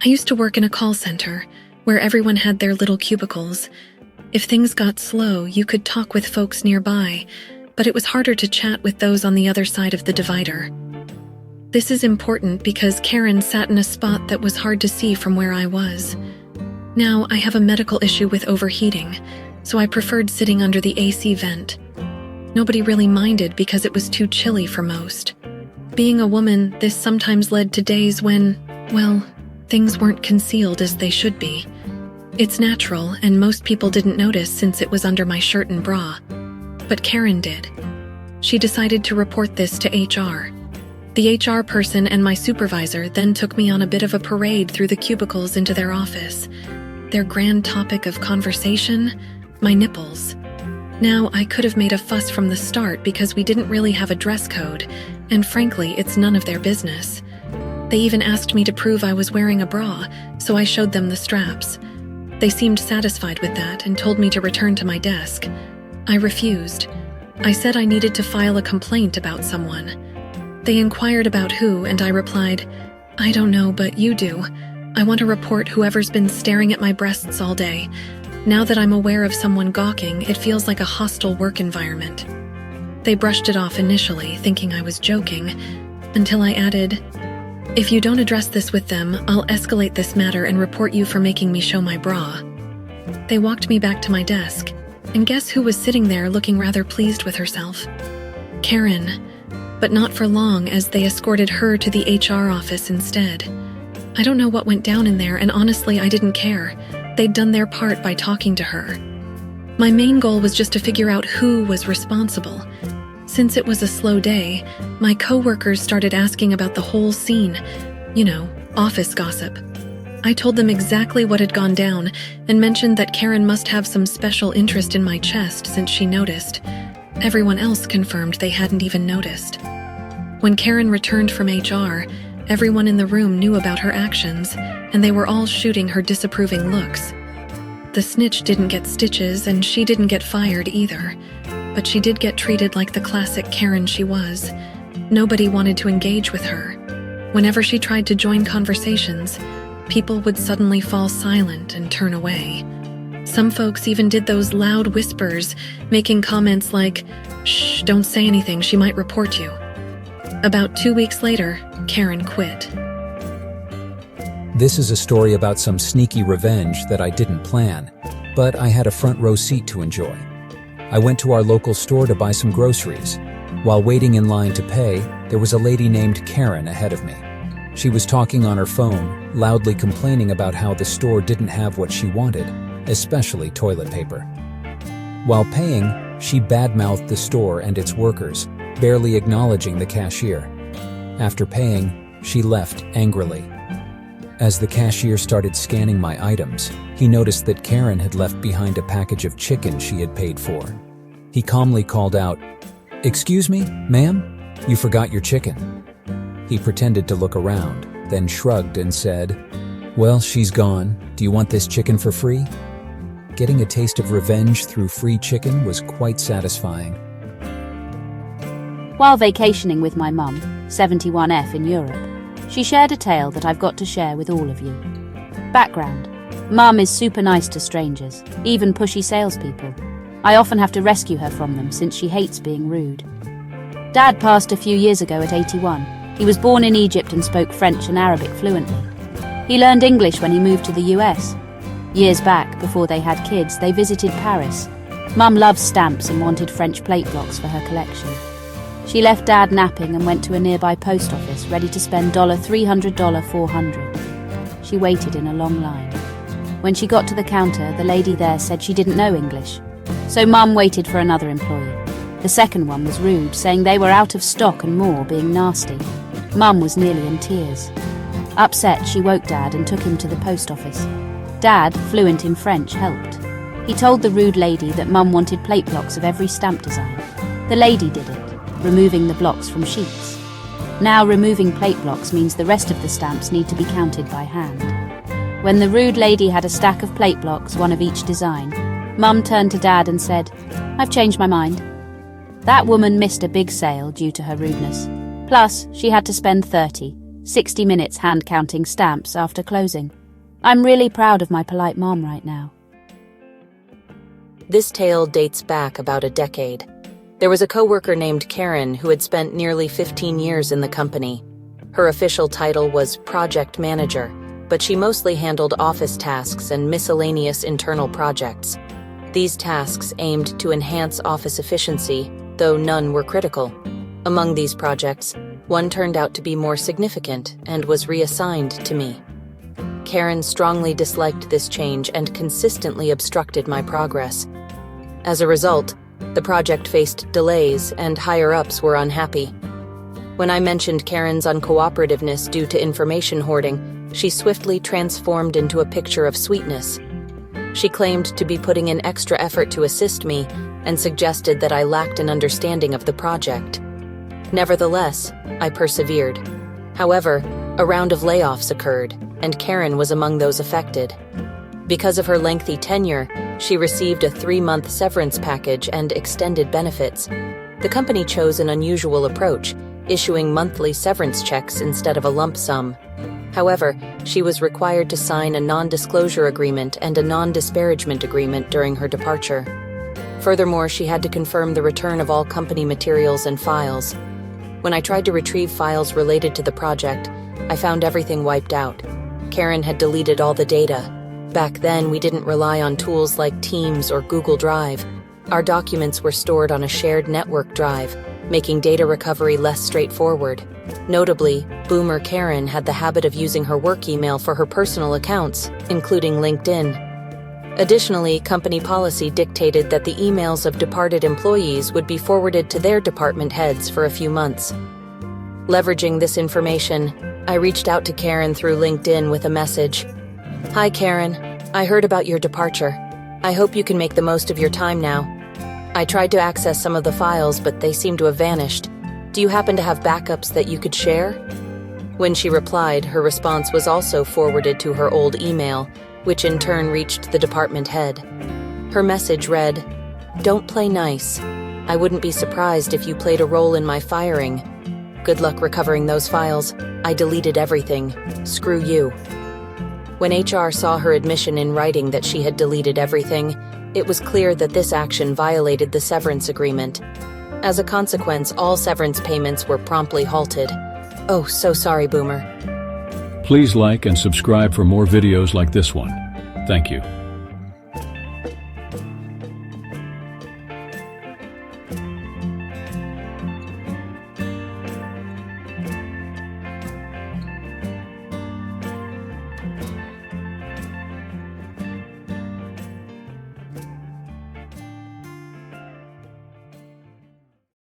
I used to work in a call center, where everyone had their little cubicles. If things got slow, you could talk with folks nearby, but it was harder to chat with those on the other side of the divider. This is important because Karen sat in a spot that was hard to see from where I was. Now, I have a medical issue with overheating, so I preferred sitting under the AC vent. Nobody really minded because it was too chilly for most. Being a woman, this sometimes led to days when, well, things weren't concealed as they should be. It's natural, and most people didn't notice since it was under my shirt and bra. But Karen did. She decided to report this to HR. The HR person and my supervisor then took me on a bit of a parade through the cubicles into their office. Their grand topic of conversation? My nipples. Now, I could have made a fuss from the start because we didn't really have a dress code, and frankly, it's none of their business. They even asked me to prove I was wearing a bra, so I showed them the straps. They seemed satisfied with that and told me to return to my desk. I refused. I said I needed to file a complaint about someone. They inquired about who, and I replied, "I don't know, but you do. I want to report whoever's been staring at my breasts all day. Now that I'm aware of someone gawking, it feels like a hostile work environment." They brushed it off initially, thinking I was joking, until I added, "If you don't address this with them, I'll escalate this matter and report you for making me show my bra." They walked me back to my desk, and guess who was sitting there looking rather pleased with herself? Karen. But not for long, as they escorted her to the HR office instead. I don't know what went down in there, and honestly, I didn't care. They'd done their part by talking to her. My main goal was just to figure out who was responsible. Since it was a slow day, my coworkers started asking about the whole scene. You know, office gossip. I told them exactly what had gone down and mentioned that Karen must have some special interest in my chest since she noticed. Everyone else confirmed they hadn't even noticed. When Karen returned from HR, everyone in the room knew about her actions, and they were all shooting her disapproving looks. The snitch didn't get stitches, and she didn't get fired either. But she did get treated like the classic Karen she was. Nobody wanted to engage with her. Whenever she tried to join conversations, people would suddenly fall silent and turn away. Some folks even did those loud whispers, making comments like, "Shh, don't say anything, she might report you." About 2 weeks later, Karen quit. This is a story about some sneaky revenge that I didn't plan, but I had a front row seat to enjoy. I went to our local store to buy some groceries. While waiting in line to pay, there was a lady named Karen ahead of me. She was talking on her phone, loudly complaining about how the store didn't have what she wanted, especially toilet paper. While paying, she badmouthed the store and its workers, barely acknowledging the cashier. After paying, she left angrily. As the cashier started scanning my items, he noticed that Karen had left behind a package of chicken she had paid for. He calmly called out, "Excuse me, ma'am? You forgot your chicken." He pretended to look around, then shrugged and said, "Well, she's gone. Do you want this chicken for free?" Getting a taste of revenge through free chicken was quite satisfying. While vacationing with my mum, 71F in Europe, she shared a tale that I've got to share with all of you. Background: Mum is super nice to strangers, even pushy salespeople. I often have to rescue her from them since she hates being rude. Dad passed a few years ago at 81. He was born in Egypt and spoke French and Arabic fluently. He learned English when he moved to the US. Years back, before they had kids, they visited Paris. Mum loves stamps and wanted French plate blocks for her collection. She left Dad napping and went to a nearby post office, ready to spend $300, $400. She waited in a long line. When she got to the counter, the lady there said she didn't know English. So Mum waited for another employee. The second one was rude, saying they were out of stock and more, being nasty. Mum was nearly in tears. Upset, she woke Dad and took him to the post office. Dad, fluent in French, helped. He told the rude lady that Mum wanted plate blocks of every stamp design. The lady did it, removing the blocks from sheets. Now removing plate blocks means the rest of the stamps need to be counted by hand. When the rude lady had a stack of plate blocks, one of each design, Mum turned to Dad and said, "I've changed my mind." That woman missed a big sale due to her rudeness. Plus, she had to spend 30, 60 minutes hand-counting stamps after closing. I'm really proud of my polite mom right now. This tale dates back about a decade. There was a coworker named Karen who had spent nearly 15 years in the company. Her official title was project manager, but she mostly handled office tasks and miscellaneous internal projects. These tasks aimed to enhance office efficiency, though none were critical. Among these projects, one turned out to be more significant and was reassigned to me. Karen strongly disliked this change and consistently obstructed my progress. As a result, the project faced delays and higher-ups were unhappy. When I mentioned Karen's uncooperativeness due to information hoarding, she swiftly transformed into a picture of sweetness. She claimed to be putting in extra effort to assist me and suggested that I lacked an understanding of the project. Nevertheless, I persevered. However, a round of layoffs occurred, and Karen was among those affected. Because of her lengthy tenure, she received a 3-month severance package and extended benefits. The company chose an unusual approach, issuing monthly severance checks instead of a lump sum. However, she was required to sign a non-disclosure agreement and a non-disparagement agreement during her departure. Furthermore, she had to confirm the return of all company materials and files. When I tried to retrieve files related to the project, I found everything wiped out. Karen had deleted all the data. Back then, we didn't rely on tools like Teams or Google Drive. Our documents were stored on a shared network drive, making data recovery less straightforward. Notably, Boomer Karen had the habit of using her work email for her personal accounts, including LinkedIn. Additionally, company policy dictated that the emails of departed employees would be forwarded to their department heads for a few months. Leveraging this information, I reached out to Karen through LinkedIn with a message. "Hi Karen, I heard about your departure. I hope you can make the most of your time now. I tried to access some of the files, but they seem to have vanished. Do you happen to have backups that you could share?" When she replied, her response was also forwarded to her old email, which in turn reached the department head. Her message read, "Don't play nice. I wouldn't be surprised if you played a role in my firing. Good luck recovering those files. I deleted everything. Screw you." When HR saw her admission in writing that she had deleted everything, it was clear that this action violated the severance agreement. As a consequence, all severance payments were promptly halted. Oh, so sorry, Boomer. Please like and subscribe for more videos like this one. Thank you.